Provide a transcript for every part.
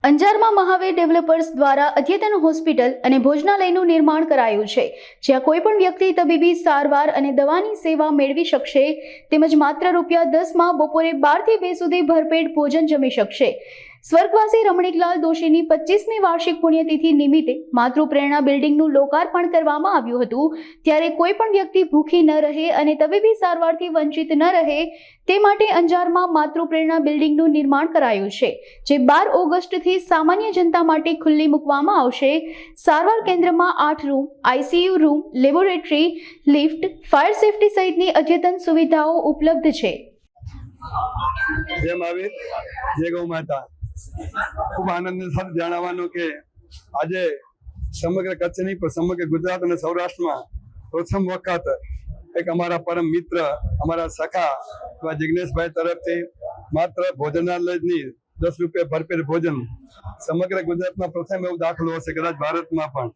અંજારમાં મહાવીર ડેવલપર્સ દ્વારા અદ્યતન હોસ્પિટલ અને ભોજનાલયનું નિર્માણ કરાયું છે, જ્યાં કોઈ પણ વ્યક્તિ તબીબી સારવાર અને દવાની સેવા મેળવી શકશે, તેમજ માત્ર ₹10માં બપોરે 12 થી 2 સુધી ભરપેટ ભોજન જમી શકશે। સ્વર્ગવાસી રમણીકલાલ દોશીની 25મી વાર્ષિક પુણ્યતિથિ નિમિત્તે માતૃપ્રેરણા બિલ્ડિંગનું લોકાર્પણ કરવામાં આવ્યું હતું, ત્યારે કોઈ પણ વ્યક્તિ ભૂખી ન રહે અને તબીબી સારવારથી વંચિત ન રહે તે માટે અંજારમાં માતૃપ્રેરણા બિલ્ડિંગનું નિર્માણ કરાયું છે, જે 12 ઓગસ્ટથી સામાન્ય જનતા માટે ખુલ્લી મૂકવામાં આવશે। સારવાર કેન્દ્રમાં 8 room, ICU room, laboratory, lift, fire safety સહિતની અદ્યતન સુવિધાઓ ઉપલબ્ધ છે। જય મહાવીર, જય ગૌ માતા। ખૂબ આનંદની સાથે જણાવવાનું કે આજે સમગ્ર કચ્છ નહીં પણ સમગ્ર ગુજરાત અને સૌરાષ્ટ્રમાં પ્રથમ વખત એક અમારા પરમ મિત્ર, અમારા સખા એવા જિગ્નેશભાઈ તરફથી માત્ર ભોજનાલયની ₹10 ભરપેટ ભોજન સમગ્ર ગુજરાતમાં પ્રથમ એવો દાખલો હશે, કદાચ ભારતમાં પણ।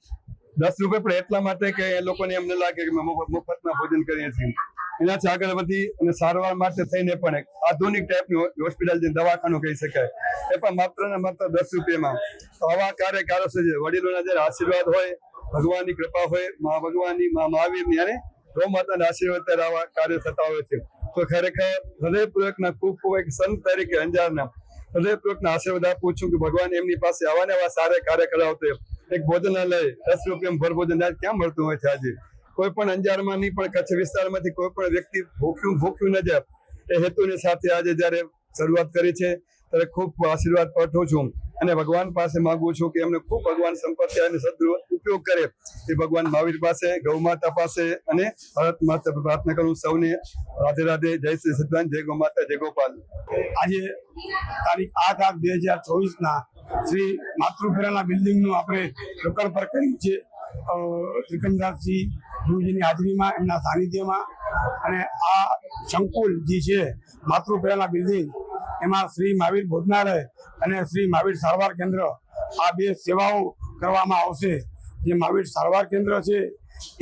₹10 પણ એટલા માટે કે એ લોકોને એમને લાગે કે અમે મફતમાં ભોજન કરીએ છીએ। એનાથી આગળ વધી અને સારવાર માટે થઈને પણ એક આધુનિક ટાઈપની હોસ્પિટલ જે દવાખાનું કહી શકાય, એ પણ માત્ર ને માત્ર ₹10માં। તો આવા કાર્યકારો છે, વડીલોના જયારે આશીર્વાદ હોય, ભગવાનની કૃપા હોય, મા ભગવાનની, મા મહાવીરની અને ગૌ માતાના આશીર્વાદ ત્યારે આવા કાર્ય થતા હોય છે। તો ખરેખર હૃદયપૂર્વકના ખૂબ એક સંત તરીકે અંજારના હૃદયપૂર્વકના આશીર્વાદ આપું છું કે ભગવાન એમની પાસે આવા ને આવા સારા કાર્ય કરાવતો। એક ભોજનાલય ₹10 ભર ભોજન ક્યાં મળતું હોય છે આજે? કોઈ પણ અંજારમાં નહીં પણ કચ્છ વિસ્તારમાંથી કોઈ પણ વ્યક્તિ ભૂખ્યું ન જાય, એ હેતુની સાથે આજે જયારે શરૂઆત કરી છે ત્યારે ખૂબ આશીર્વાદ પાઠવું છું અને ભગવાન પાસે માંગુ છું કે એમને ખૂબ ભગવાન સંપત્તિ અને સદુપયોગ કરે એ ભગવાન મહાવીર પાસે, ગૌ માતા પાસે અને ભારત માતા પ્રાર્થના કરું। સૌને રાધે રાધે, જય શ્રી સદાન, જય ગૌ માતા, જય ગોપાલ। આજે તારીખ 8/8/2024 શ્રી માતૃપ્રેરણા બિલ્ડિંગનું આપણે લોકાર્પણ કર્યું છે ત્રિકમદાસજી ગુરુજીની હાજરીમાં, એમના સાનિધ્યમાં। અને આ સંકુલ જે છે માતૃપ્રેરણા બિલ્ડિંગ, એમાં શ્રી મહાવીર ભોજનાલય અને શ્રી મહાવીર સારવાર કેન્દ્ર આ બે સેવાઓ કરવામાં આવશે। જે મહાવીર સારવાર કેન્દ્ર છે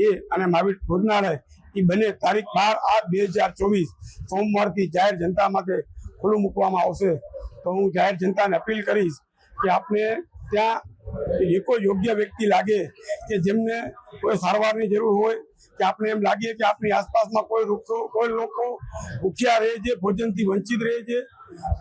એ અને મહાવીર ભોજનાલય એ બંને તારીખ 12/8/2024 સોમવારથી જાહેર જનતા માટે ખુલ્લું મૂકવામાં આવશે। તો હું જાહેર જનતાને અપીલ કરીશ કે આપને ત્યાં કોઈ યોગ્ય વ્યક્તિ લાગે કે જેમને કોઈ સારવારની જરૂર હોય, કે આપણે એમ લાગે કે આપણી આસપાસમાં કોઈ લોકો ભૂખ્યા રહે છે, ભોજનથી વંચિત રહે છે,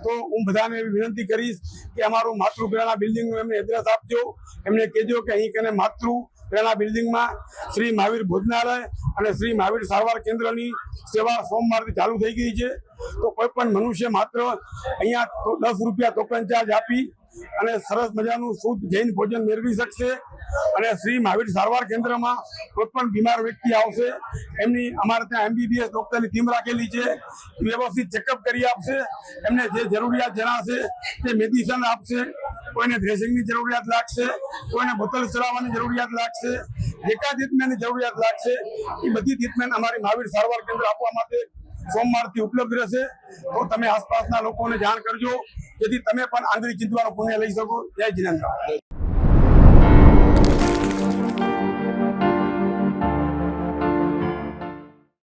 તો હું બધાને એવી વિનંતી કરીશ કે અમારું માતૃપ્રેરણા બિલ્ડિંગનું એમને એડ્રેસ આપજો। એમને કહેજો કે અહીં કને માતૃપ્રેરણા બિલ્ડિંગમાં શ્રી મહાવીર ભોજનાલય અને શ્રી મહાવીર સારવાર કેન્દ્રની સેવા સોમવારથી ચાલુ થઈ ગઈ છે। તો કોઈ પણ મનુષ્ય માત્ર અહીંયા ₹10 ટોકન ચાર્જ આપી અને સરસ મજાનું શુદ્ધ જૈન ભોજન મેળવી શકશે। અને શ્રી મહાવીર સારવાર કેન્દ્રમાં કોઈ પણ બીમાર વ્યક્તિ આવશે, એમની અમારે ત્યાં MBBS ડોક્ટરની ટીમ રાખેલી છે, વ્યવસ્થિત ચેકઅપ કરી આપશે। એમને જે જરૂરિયાત જણાશે તે મેડિસિન આપશે। કોઈને ડ્રેસિંગની જરૂરિયાત લાગશે, કોઈને બોટલ ચડાવવાની જરૂરિયાત લાગશે, એકા ટ્રીટમેન્ટની જરૂરિયાત લાગશે, એ બધી ટ્રીટમેન્ટ અમારી મહાવીર સારવાર કેન્દ્ર આપવા માટે સોમવારથી ઉપલબ્ધ રહેશે। તો તમે આસપાસના લોકોને જાણ કરજો, જેથી તમે પણ આંગળી ચીંધવાનું પુણ્ય લઈ શકો। જય જિનેન્દ્ર।